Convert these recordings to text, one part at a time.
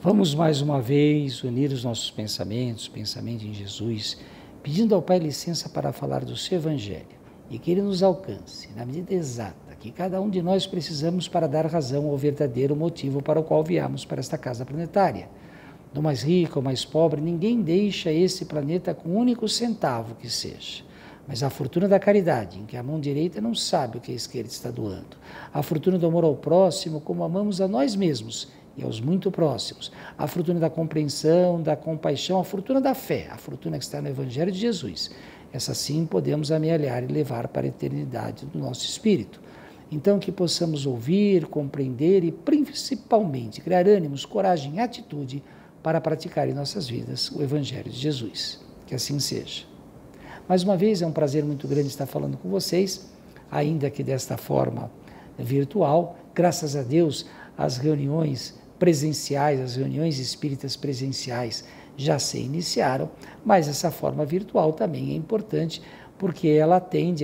Vamos mais uma vez unir os nossos pensamentos, pensamento em Jesus, pedindo ao Pai licença para falar do seu Evangelho e que Ele nos alcance na medida exata que cada um de nós precisamos para dar razão ao verdadeiro motivo para o qual viemos para esta casa planetária. Do mais rico ao mais pobre, ninguém deixa esse planeta com um único centavo que seja. Mas a fortuna da caridade, em que a mão direita não sabe o que a esquerda está doando. A fortuna do amor ao próximo, como amamos a nós mesmos e aos muito próximos. A fortuna da compreensão, da compaixão, a fortuna da fé, a fortuna que está no Evangelho de Jesus. Essa sim podemos amealhar e levar para a eternidade do nosso espírito. Então que possamos ouvir, compreender e principalmente criar ânimos, coragem e atitude para praticar em nossas vidas o Evangelho de Jesus. Que assim seja. Mais uma vez, é um prazer muito grande estar falando com vocês, ainda que desta forma virtual. Graças a Deus, as reuniões presenciais, as reuniões espíritas presenciais já se iniciaram, mas essa forma virtual também é importante, porque ela tem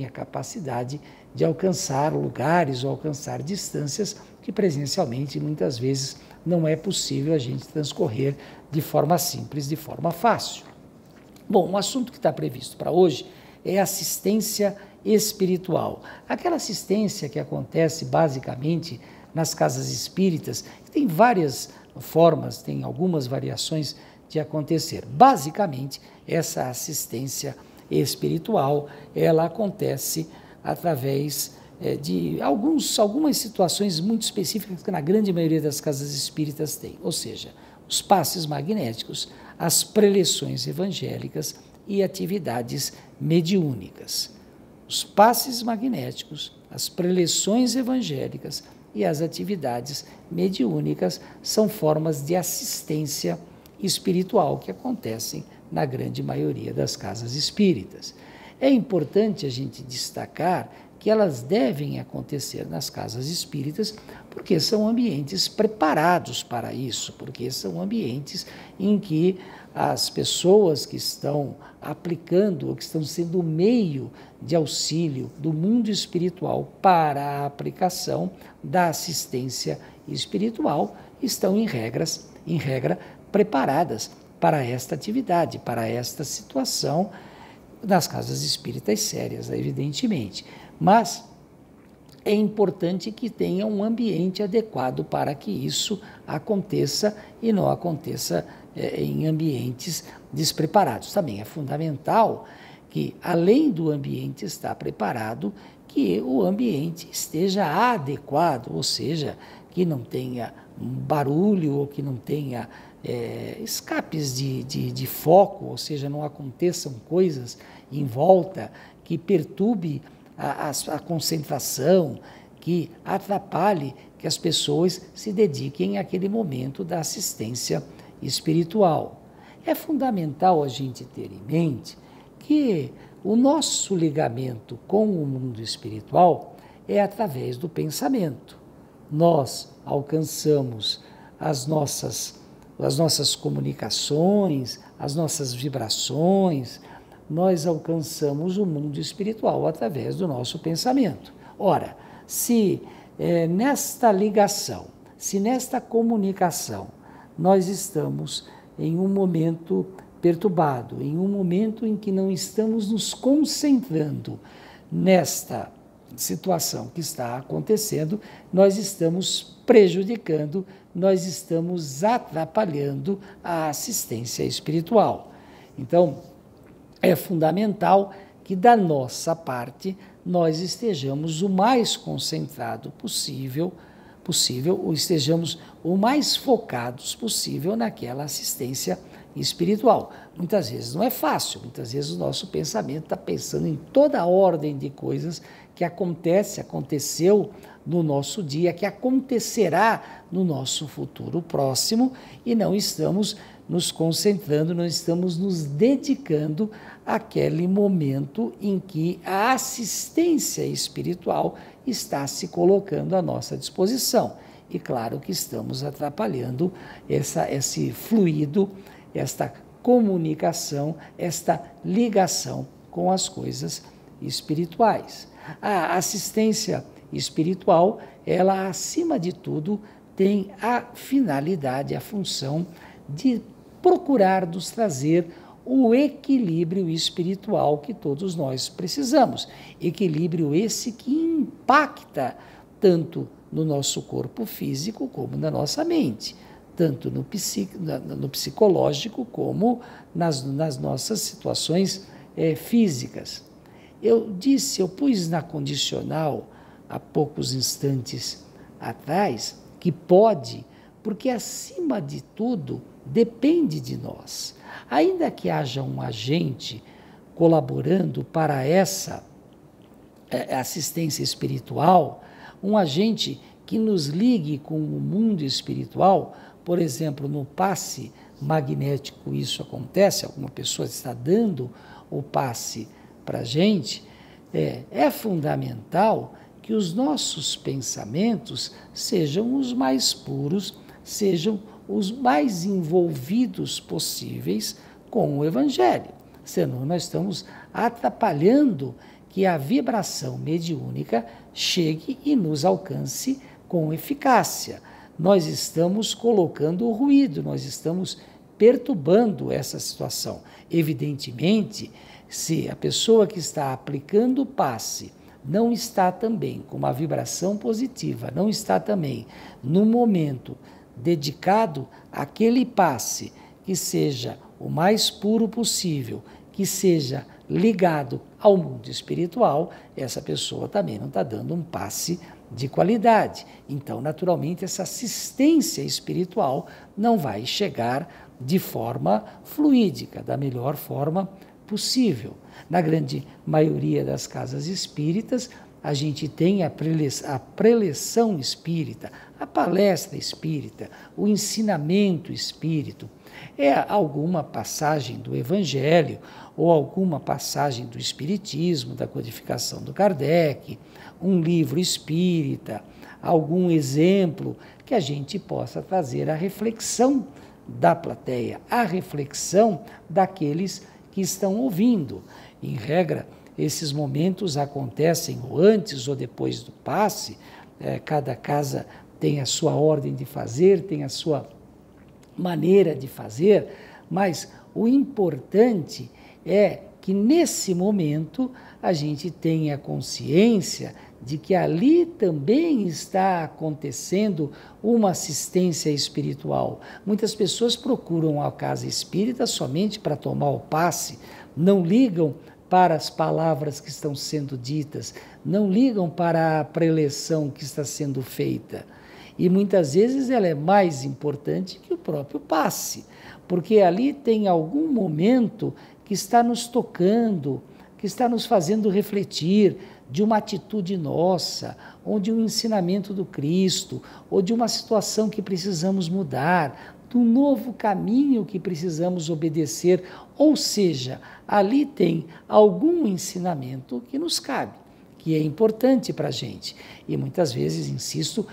a capacidade de alcançar lugares ou alcançar distâncias que presencialmente muitas vezes não é possível a gente transcorrer de forma simples, de forma fácil. Bom, o assunto que está previsto para hoje é assistência espiritual. Aquela assistência que acontece basicamente nas casas espíritas, que tem várias formas, tem algumas variações de acontecer. Basicamente, essa assistência espiritual, ela acontece através de algumas situações muito específicas que na grande maioria das casas espíritas tem, ou seja, os passes magnéticos, as preleções evangélicas e atividades mediúnicas. Os passes magnéticos, as preleções evangélicas e as atividades mediúnicas são formas de assistência espiritual que acontecem na grande maioria das casas espíritas. É importante a gente destacar que elas devem acontecer nas casas espíritas porque são ambientes preparados para isso, porque são ambientes em que as pessoas que estão aplicando, ou que estão sendo o meio de auxílio do mundo espiritual para a aplicação da assistência espiritual, estão em regra preparadas para esta atividade, para esta situação, nas casas espíritas sérias, evidentemente. Mas é importante que tenha um ambiente adequado para que isso aconteça e não aconteça em ambientes despreparados. Também é fundamental que, além do ambiente estar preparado, que o ambiente esteja adequado, ou seja, que não tenha barulho ou que não tenha escapes de foco, ou seja, não aconteçam coisas em volta que perturbe a concentração, que atrapalhe que as pessoas se dediquem àquele momento da assistência espiritual. É fundamental a gente ter em mente que o nosso ligamento com o mundo espiritual é através do pensamento. Nós alcançamos as nossas comunicações, as nossas vibrações, nós alcançamos o mundo espiritual através do nosso pensamento. Ora, se nesta ligação, se nesta comunicação, nós estamos em um momento perturbado, em um momento em que não estamos nos concentrando nesta situação que está acontecendo, nós estamos prejudicando, nós estamos atrapalhando a assistência espiritual. Então, é fundamental que da nossa parte nós estejamos o mais concentrado possível, ou estejamos o mais focados possível naquela assistência espiritual. Muitas vezes não é fácil, muitas vezes o nosso pensamento está pensando em toda a ordem de coisas que aconteceu no nosso dia, que acontecerá no nosso futuro próximo, e não estamos nos concentrando, não estamos nos dedicando àquele momento em que a assistência espiritual está se colocando à nossa disposição. E claro que estamos atrapalhando esse fluido, esta comunicação, esta ligação com as coisas espirituais. A assistência espiritual, ela acima de tudo tem a finalidade, a função de procurar nos trazer o equilíbrio espiritual que todos nós precisamos. Equilíbrio esse que impacta tanto no nosso corpo físico como na nossa mente, tanto no psicológico como nas nossas situações físicas. Eu pus na condicional há poucos instantes atrás que pode, porque acima de tudo depende de nós. Ainda que haja um agente colaborando para essa assistência espiritual, um agente que nos ligue com o mundo espiritual, por exemplo, no passe magnético isso acontece, alguma pessoa está dando o passe para a gente, é fundamental que os nossos pensamentos sejam os mais puros, sejam os mais envolvidos possíveis com o Evangelho. Senão nós estamos atrapalhando que a vibração mediúnica chegue e nos alcance com eficácia. Nós estamos colocando o ruído, nós estamos perturbando essa situação. Evidentemente, se a pessoa que está aplicando o passe não está também com uma vibração positiva, não está também no momento dedicado àquele passe que seja o mais puro possível, que seja ligado ao mundo espiritual, essa pessoa também não está dando um passe de qualidade. Então, naturalmente, essa assistência espiritual não vai chegar de forma fluídica, da melhor forma possível. Na grande maioria das casas espíritas, a gente tem a preleção espírita, a palestra espírita, o ensinamento espírito. É alguma passagem do Evangelho ou alguma passagem do Espiritismo, da codificação do Kardec, um livro espírita, algum exemplo que a gente possa trazer a reflexão da plateia, a reflexão daqueles que estão ouvindo. Em regra, esses momentos acontecem ou antes ou depois do passe, cada casa tem a sua ordem de fazer, tem a sua maneira de fazer, mas o importante é que nesse momento a gente tenha consciência de que ali também está acontecendo uma assistência espiritual. Muitas pessoas procuram a casa espírita somente para tomar o passe, não ligam para as palavras que estão sendo ditas, não ligam para a preleção que está sendo feita. E muitas vezes ela é mais importante que o próprio passe, porque ali tem algum momento que está nos tocando, que está nos fazendo refletir de uma atitude nossa, ou de um ensinamento do Cristo, ou de uma situação que precisamos mudar, de um novo caminho que precisamos obedecer, ou seja, ali tem algum ensinamento que nos cabe, que é importante para a gente. E muitas vezes, insisto,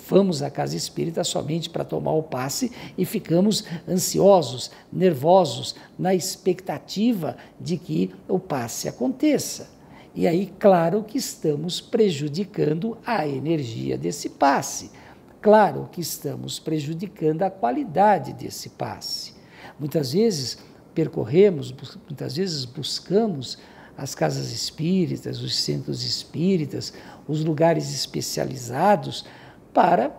vamos à casa espírita somente para tomar o passe e ficamos ansiosos, nervosos, na expectativa de que o passe aconteça. E aí, claro que estamos prejudicando a energia desse passe. Claro que estamos prejudicando a qualidade desse passe. Muitas vezes muitas vezes buscamos as casas espíritas, os centros espíritas, os lugares especializados para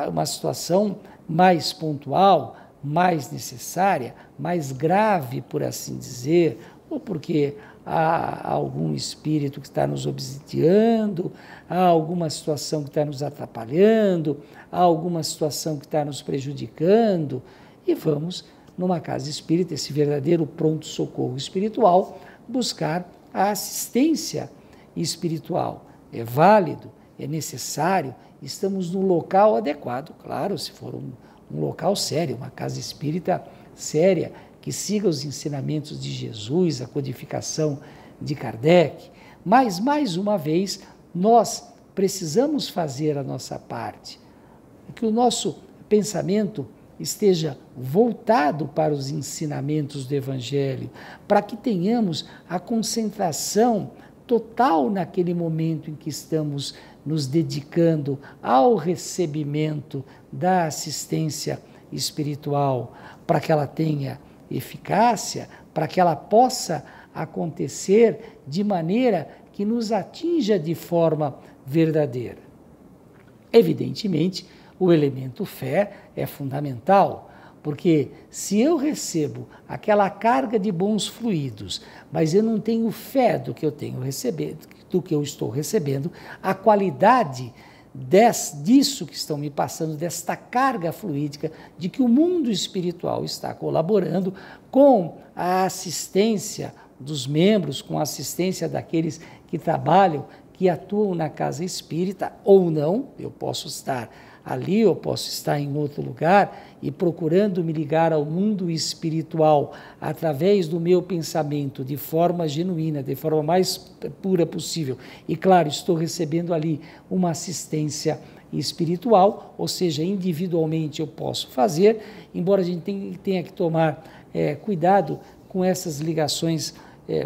uma situação mais pontual, mais necessária, mais grave, por assim dizer, ou porque há algum espírito que está nos obsidiando, há alguma situação que está nos atrapalhando, há alguma situação que está nos prejudicando, e vamos, numa casa espírita, esse verdadeiro pronto-socorro espiritual, buscar a assistência espiritual. É válido, é necessário, estamos no local adequado, claro, se for um local sério, uma casa espírita séria, que siga os ensinamentos de Jesus, a codificação de Kardec, mas, mais uma vez, nós precisamos fazer a nossa parte, que o nosso pensamento esteja voltado para os ensinamentos do Evangelho, para que tenhamos a concentração total naquele momento em que estamos nos dedicando ao recebimento da assistência espiritual, para que ela tenha eficácia, para que ela possa acontecer de maneira que nos atinja de forma verdadeira. Evidentemente, o elemento fé é fundamental, porque se eu recebo aquela carga de bons fluidos, mas eu não tenho fé do que eu tenho recebido, do que eu estou recebendo, a qualidade disso que estão me passando, desta carga fluídica, de que o mundo espiritual está colaborando com a assistência dos membros, com a assistência daqueles que trabalham, que atuam na casa espírita, ou não, eu posso estar ali, eu posso estar em outro lugar e procurando me ligar ao mundo espiritual através do meu pensamento de forma genuína, de forma mais pura possível. E claro, estou recebendo ali uma assistência espiritual, ou seja, individualmente eu posso fazer, embora a gente tenha que tomar cuidado com essas ligações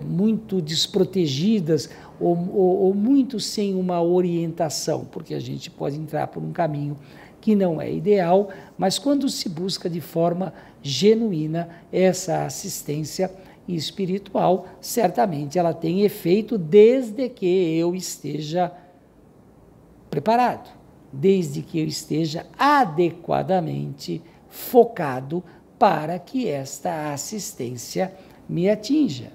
muito desprotegidas ou muito sem uma orientação, porque a gente pode entrar por um caminho que não é ideal, mas quando se busca de forma genuína essa assistência espiritual, certamente ela tem efeito desde que eu esteja preparado, desde que eu esteja adequadamente focado para que esta assistência me atinja.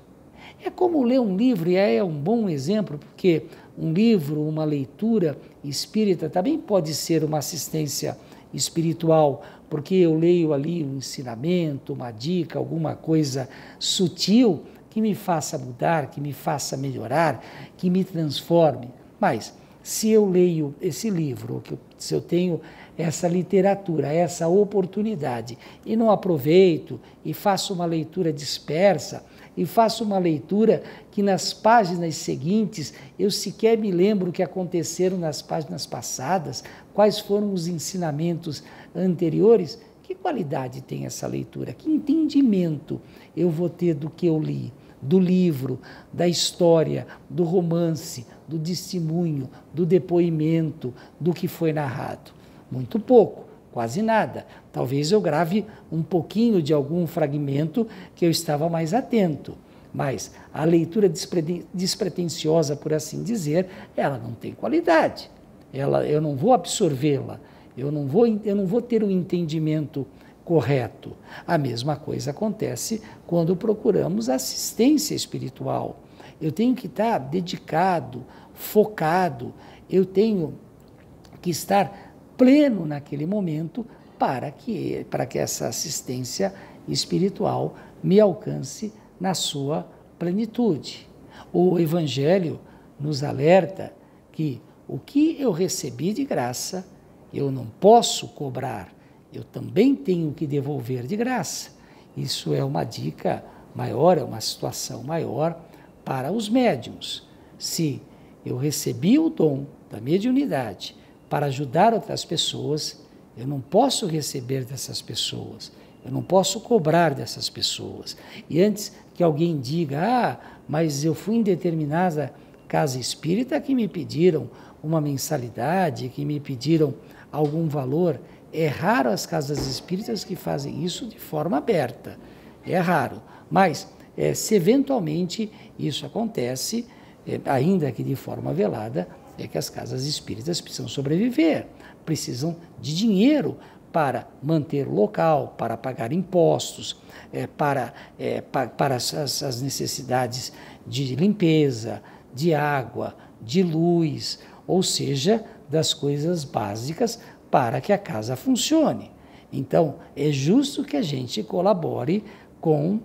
É como ler um livro, e é um bom exemplo, porque um livro, uma leitura espírita também pode ser uma assistência espiritual, porque eu leio ali um ensinamento, uma dica, alguma coisa sutil que me faça mudar, que me faça melhorar, que me transforme. Mas se eu leio esse livro, se eu tenho essa literatura, essa oportunidade, e não aproveito, e faço uma leitura dispersa, e faço uma leitura que nas páginas seguintes eu sequer me lembro o que aconteceram nas páginas passadas, quais foram os ensinamentos anteriores, que qualidade tem essa leitura? Que entendimento eu vou ter do que eu li, do livro, da história, do romance, do testemunho, do depoimento, do que foi narrado? Muito pouco. Quase nada. Talvez eu grave um pouquinho de algum fragmento que eu estava mais atento, mas a leitura despretensiosa, por assim dizer, ela não tem qualidade. Eu não vou absorvê-la, eu não vou ter um entendimento correto. A mesma coisa acontece quando procuramos assistência espiritual. Eu tenho que estar dedicado, focado, eu tenho que estar pleno naquele momento para que essa assistência espiritual me alcance na sua plenitude. O Evangelho nos alerta que o que eu recebi de graça, eu não posso cobrar, eu também tenho que devolver de graça. Isso é uma dica maior, é uma situação maior para os médiuns. Se eu recebi o dom da mediunidade para ajudar outras pessoas, eu não posso receber dessas pessoas, eu não posso cobrar dessas pessoas. E antes que alguém diga, mas eu fui em determinada casa espírita que me pediram uma mensalidade, que me pediram algum valor, é raro as casas espíritas que fazem isso de forma aberta, é raro. Mas se eventualmente isso acontece, ainda que de forma velada, é que as casas espíritas precisam sobreviver, precisam de dinheiro para manter o local, para pagar impostos, para as necessidades de limpeza, de água, de luz, ou seja, das coisas básicas para que a casa funcione. Então, é justo que a gente colabore com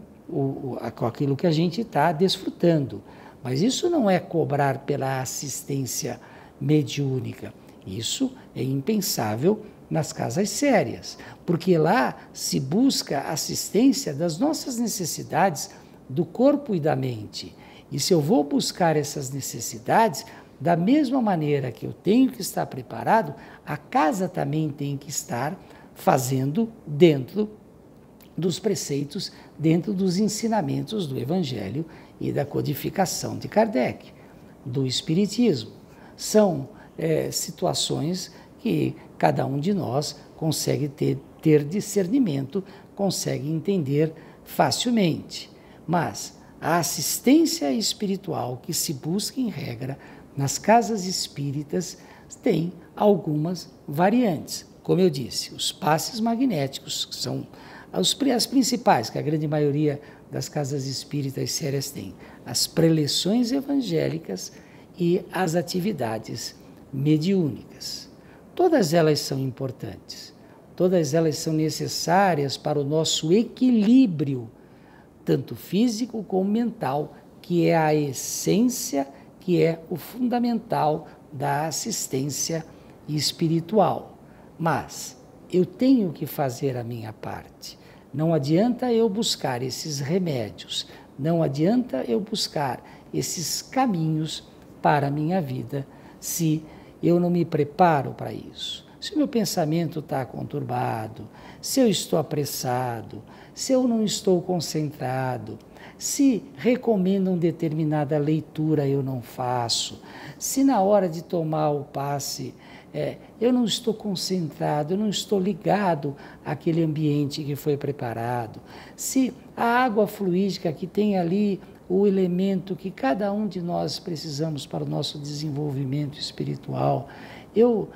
aquilo que a gente está desfrutando. Mas isso não é cobrar pela assistência mediúnica. Isso é impensável nas casas sérias, porque lá se busca assistência das nossas necessidades do corpo e da mente. E se eu vou buscar essas necessidades, da mesma maneira que eu tenho que estar preparado, a casa também tem que estar fazendo dentro dos preceitos, dentro dos ensinamentos do Evangelho e da codificação de Kardec, do Espiritismo. São situações que cada um de nós consegue ter discernimento, consegue entender facilmente. Mas a assistência espiritual que se busca em regra nas casas espíritas tem algumas variantes. Como eu disse, os passes magnéticos, que são as principais, que a grande maioria das casas espíritas sérias tem, as preleções evangélicas e as atividades mediúnicas. Todas elas são importantes, todas elas são necessárias para o nosso equilíbrio, tanto físico como mental, que é a essência, que é o fundamental da assistência espiritual. Mas eu tenho que fazer a minha parte. Não adianta eu buscar esses remédios, não adianta eu buscar esses caminhos para a minha vida se eu não me preparo para isso. Se o meu pensamento está conturbado, se eu estou apressado, se eu não estou concentrado, se recomendam determinada leitura eu não faço, se na hora de tomar o passe eu não estou concentrado, eu não estou ligado àquele ambiente que foi preparado, se a água fluídica que tem ali o elemento que cada um de nós precisamos para o nosso desenvolvimento espiritual, eu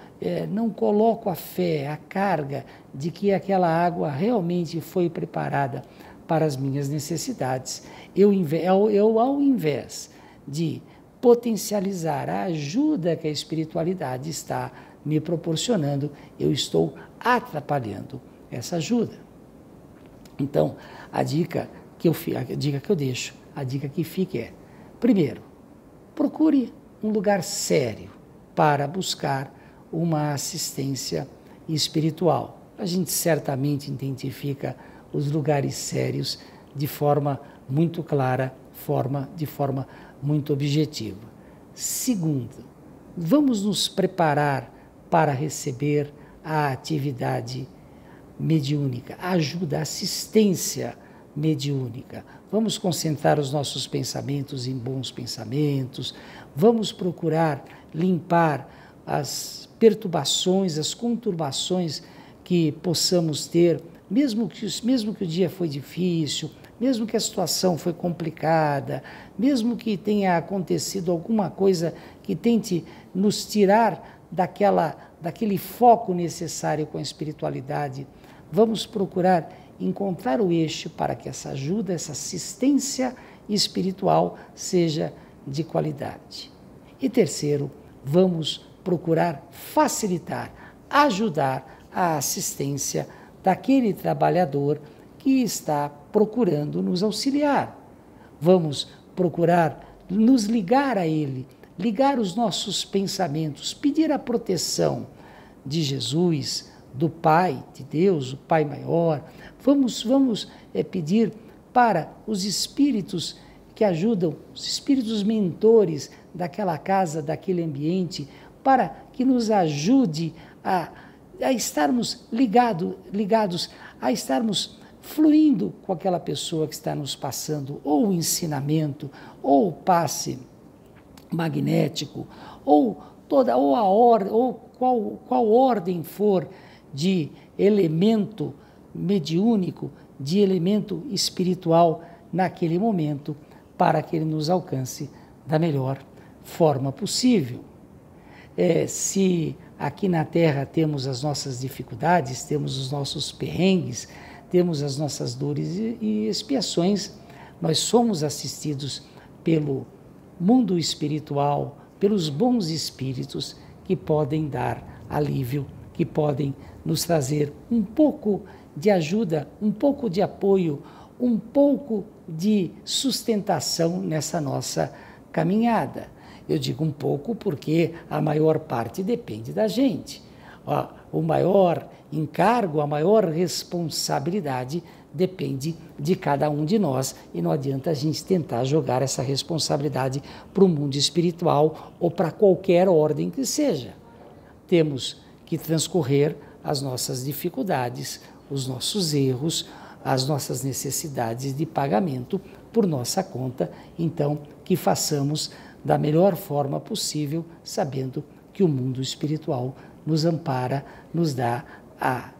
não coloco a fé, a carga de que aquela água realmente foi preparada para as minhas necessidades. Eu ao invés de potencializar a ajuda que a espiritualidade está me proporcionando, eu estou atrapalhando essa ajuda. Então, a dica que eu deixo, a dica que fica é, primeiro, procure um lugar sério para buscar uma assistência espiritual. A gente certamente identifica os lugares sérios de forma muito clara, de forma muito objetiva. Segundo, vamos nos preparar para receber a atividade mediúnica, a ajuda, a assistência mediúnica. Vamos concentrar os nossos pensamentos em bons pensamentos, vamos procurar limpar as perturbações, as conturbações que possamos ter, mesmo que o dia foi difícil, mesmo que a situação foi complicada, mesmo que tenha acontecido alguma coisa que tente nos tirar daquele foco necessário com a espiritualidade, vamos procurar encontrar o eixo para que essa ajuda, essa assistência espiritual seja de qualidade. E terceiro, vamos procurar facilitar, ajudar a assistência daquele trabalhador que está procurando nos auxiliar. Vamos procurar nos ligar a ele, ligar os nossos pensamentos, pedir a proteção de Jesus, do Pai, de Deus, o Pai maior. Vamos pedir para os espíritos que ajudam, os espíritos mentores daquela casa, daquele ambiente, para que nos ajude a estarmos ligados, a estarmos fluindo com aquela pessoa que está nos passando ou o ensinamento, ou o passe magnético, ou qual ordem for de elemento mediúnico, de elemento espiritual naquele momento, para que ele nos alcance da melhor forma possível. Se aqui na Terra temos as nossas dificuldades, temos os nossos perrengues, temos as nossas dores e expiações, nós somos assistidos pelo mundo espiritual, pelos bons espíritos que podem dar alívio, que podem nos trazer um pouco de ajuda, um pouco de apoio, um pouco de sustentação nessa nossa caminhada. Eu digo um pouco porque a maior parte depende da gente. O maior encargo, a maior responsabilidade depende de cada um de nós e não adianta a gente tentar jogar essa responsabilidade para o mundo espiritual ou para qualquer ordem que seja. Temos que transcorrer as nossas dificuldades, os nossos erros, as nossas necessidades de pagamento por nossa conta, então que façamos da melhor forma possível, sabendo que o mundo espiritual nos ampara, nos dá a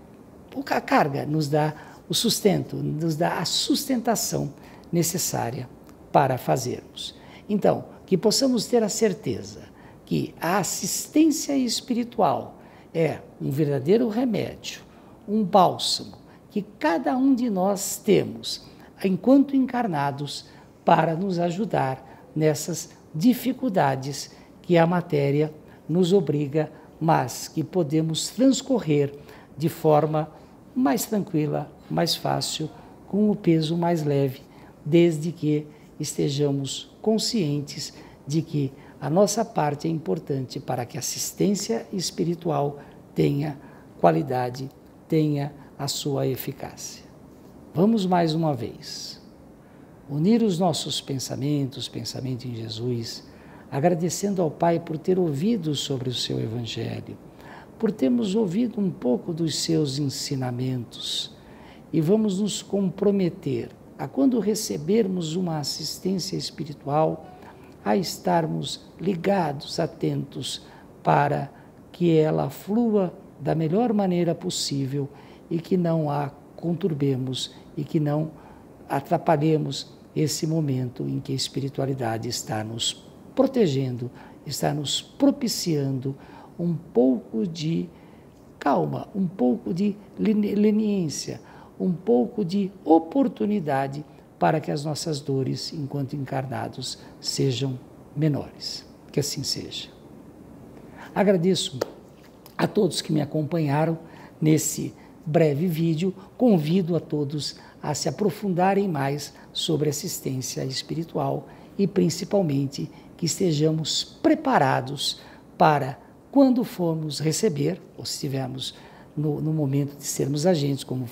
carga, nos dá o sustento, nos dá a sustentação necessária para fazermos. Então, que possamos ter a certeza que a assistência espiritual é um verdadeiro remédio, um bálsamo que cada um de nós temos, enquanto encarnados, para nos ajudar nessas dificuldades que a matéria nos obriga, mas que podemos transcorrer de forma mais tranquila, mais fácil, com o peso mais leve, desde que estejamos conscientes de que a nossa parte é importante para que a assistência espiritual tenha qualidade, tenha a sua eficácia. Vamos mais uma vez unir os nossos pensamentos, pensamento em Jesus, agradecendo ao Pai por ter ouvido sobre o seu Evangelho, por termos ouvido um pouco dos seus ensinamentos, e vamos nos comprometer a, quando recebermos uma assistência espiritual, a estarmos ligados, atentos, para que ela flua da melhor maneira possível e que não a conturbemos e que não atrapalhemos esse momento em que a espiritualidade está nos protegendo, está nos propiciando um pouco de calma, um pouco de leniência, um pouco de oportunidade para que as nossas dores, enquanto encarnados, sejam menores. Que assim seja. Agradeço a todos que me acompanharam nesse breve vídeo. Convido a todos a se aprofundarem mais sobre assistência espiritual e, principalmente, que estejamos preparados para, quando formos receber, ou se estivermos no momento de sermos agentes, quando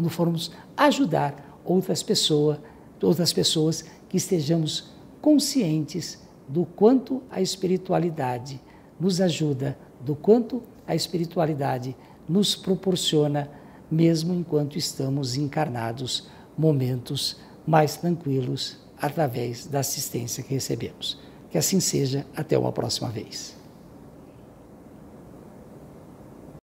formos ajudar outras pessoas, que estejamos conscientes do quanto a espiritualidade nos ajuda, do quanto a espiritualidade nos proporciona, mesmo enquanto estamos encarnados, momentos mais tranquilos através da assistência que recebemos. Que assim seja, até uma próxima vez.